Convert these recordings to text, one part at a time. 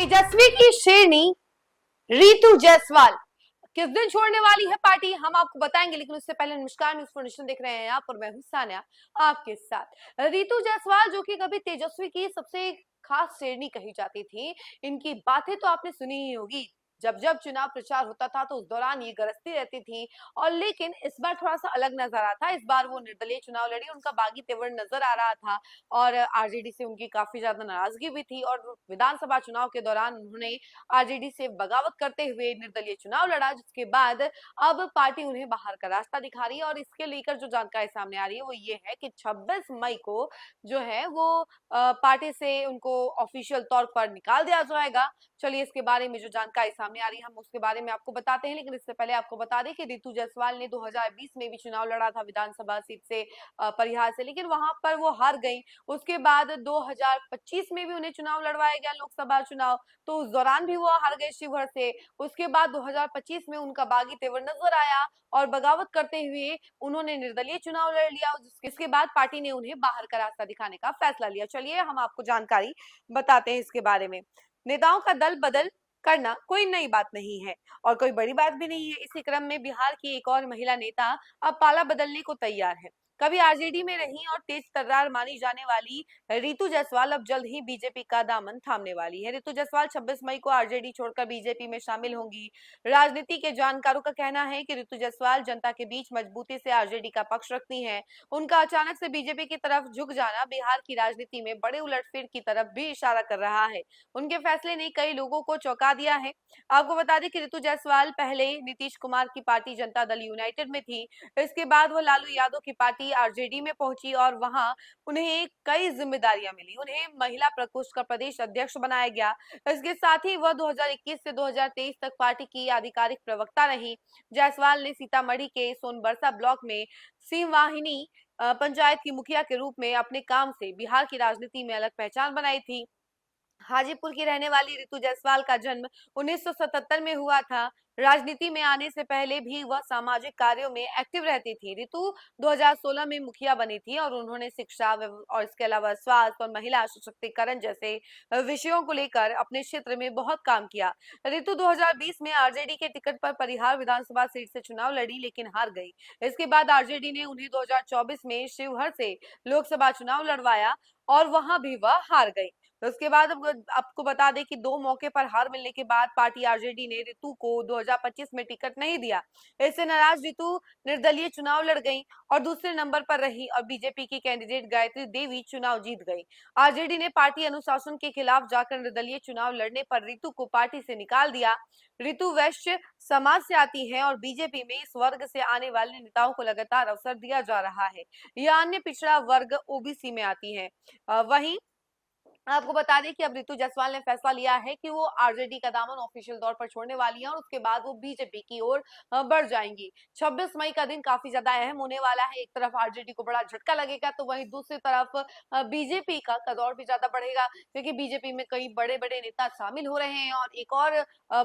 तेजस्वी की शेरनी रीतू जायसवाल किस दिन छोड़ने वाली है पार्टी, हम आपको बताएंगे, लेकिन उससे पहले नमस्कार, न्यूज़ फॉर देख रहे हैं आप और मैं हूं सान्या आपके साथ। रीतू जायसवाल जो कि कभी तेजस्वी की सबसे खास शेरनी कही जाती थी, इनकी बातें तो आपने सुनी ही होगी। जब जब चुनाव प्रचार होता था तो उस दौरान ये गरजती रहती थी। और लेकिन इस बार थोड़ा सा अलग नजर आता है। इस बार वो निर्दलीय चुनाव लड़ी, उनका बागी तेवर नजर आ रहा था और आरजेडी से उनकी काफी ज्यादा नाराजगी भी थी। और विधानसभा चुनाव के दौरान उन्होंने आरजेडी से बगावत करते हुए निर्दलीय चुनाव लड़ा, जिसके बाद अब पार्टी उन्हें बाहर का रास्ता दिखा रही है। और इसके लेकर जो जानकारी सामने आ रही है वो ये है कि 26 मई को जो है वो पार्टी से उनको ऑफिशियल तौर पर निकाल दिया जाएगा। चलिए इसके बारे में जो जानकारी सामने आ रही है हम उसके बारे में आपको बताते हैं, लेकिन इससे पहले आपको बता दें कि रीतू जायसवाल ने 2020 में भी चुनाव लड़ा था विधानसभा सीट से परिहार से, लेकिन वहां पर वो हार गई। उसके बाद 2025 में भी उन्हें चुनाव लड़वाया गया, लोकसभा चुनाव, तो उस दौरान भी वो हार गए शिवहर से। उसके बाद 2025 में उनका बागी तेवर नजर आया और बगावत करते हुए उन्होंने निर्दलीय चुनाव लड़ लिया। इसके बाद पार्टी ने उन्हें बाहर का रास्ता दिखाने का फैसला लिया। चलिए हम आपको जानकारी बताते हैं इसके बारे में। नेताओं का दल बदल करना कोई नई बात नहीं है और कोई बड़ी बात भी नहीं है। इसी क्रम में बिहार की एक और महिला नेता अब पाला बदलने को तैयार है। कभी आरजेडी में रही और तेज तर्रार मानी जाने वाली रीतू जायसवाल अब जल्द ही बीजेपी का दामन थामने वाली है। रीतू जायसवाल 26 मई को आरजेडी छोड़कर बीजेपी में शामिल होंगी। राजनीति के जानकारों का कहना है कि रीतू जायसवाल जनता के बीच मजबूती से आरजेडी का पक्ष रखती हैं। उनका अचानक से बीजेपी की तरफ झुक जाना बिहार की राजनीति में बड़े उलटफेर की तरफ भी इशारा कर रहा है। उनके फैसले ने कई लोगों को चौंका दिया है। आपको बता दें कि रीतू जायसवाल पहले नीतीश कुमार की पार्टी जनता दल यूनाइटेड में थी। इसके बाद वो लालू यादव की पार्टी आरजेडी में पहुंची और वहां उन्हें कई जिम्मेदारियां मिली। उन्हें महिला प्रकोष्ठ का प्रदेश अध्यक्ष बनाया गया। इसके साथ ही वह 2021 से 2023 तक पार्टी की आधिकारिक प्रवक्ता रही। जायसवाल ने सीतामढ़ी के सोनबरसा ब्लॉक में सिंहवाहिनी पंचायत की मुखिया के रूप में अपने काम से बिहार की राजनीति में अलग पहचान बनाई थी। हाजीपुर की रहने वाली ऋतु जायसवाल का जन्म 1977 में हुआ था। राजनीति में आने से पहले भी वह सामाजिक कार्यों में एक्टिव रहती थी। ऋतु 2016 में मुखिया बनी थी और उन्होंने शिक्षा और इसके अलावा स्वास्थ्य और महिला सशक्तिकरण जैसे विषयों को लेकर अपने क्षेत्र में बहुत काम किया। ऋतु 2020 में आरजेडी के टिकट पर परिहार विधानसभा सीट से चुनाव लड़ी, लेकिन हार गई। इसके बाद आरजेडी ने उन्हें 2024 में शिवहर से लोकसभा चुनाव लड़वाया और वहां भी वह हार गई। तो उसके बाद आपको बता दें कि दो मौके पर हार मिलने के बाद पार्टी आरजेडी ने ऋतु को 2025 में टिकट नहीं दिया। इससे नाराज ऋतु निर्दलीय चुनाव लड़ गई और दूसरे नंबर पर रही और बीजेपी की कैंडिडेट गायत्री देवी चुनाव जीत गई। आरजेडी ने पार्टी अनुशासन के खिलाफ जाकर निर्दलीय चुनाव लड़ने पर ऋतु को पार्टी से निकाल दिया। ऋतु वैश्य समाज से आती है और बीजेपी में इस वर्ग से आने वाले नेताओं को लगातार अवसर दिया जा रहा है। यह अन्य पिछड़ा वर्ग ओबीसी में आती है। वहीं आपको बता दें कि अब ऋतु जायसवाल ने फैसला लिया है कि वो आरजेडी का दामन ऑफिशियल तौर पर छोड़ने वाली हैं और उसके बाद वो बीजेपी की ओर बढ़ जाएंगी। 26 मई का दिन काफी ज्यादा अहम होने वाला है। एक तरफ आरजेडी को बड़ा झटका लगेगा तो वहीं दूसरी तरफ बीजेपी का कदौर भी ज्यादा बढ़ेगा, क्योंकि बीजेपी में कई बड़े बड़े नेता शामिल हो रहे हैं और एक और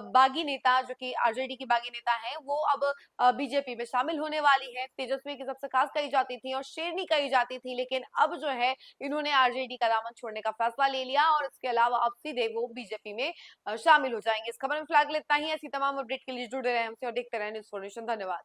बागी नेता जो कि आरजेडी की बागी नेता है वो अब बीजेपी में शामिल होने वाली है। तेजस्वी की सबसे खास कही जाती थी और शेरनी कही जाती थी, लेकिन अब जो है इन्होंने आरजेडी का दामन छोड़ने का फैसला ले लिया और इसके अलावा अब सीधे वो बीजेपी में शामिल हो जाएंगे। इस खबर में फिलहाल इतना ही। ऐसी तमाम अपडेट के लिए जुड़े रहे हमसे और देखते रहे न्यूज़ फॉर नेशन। धन्यवाद।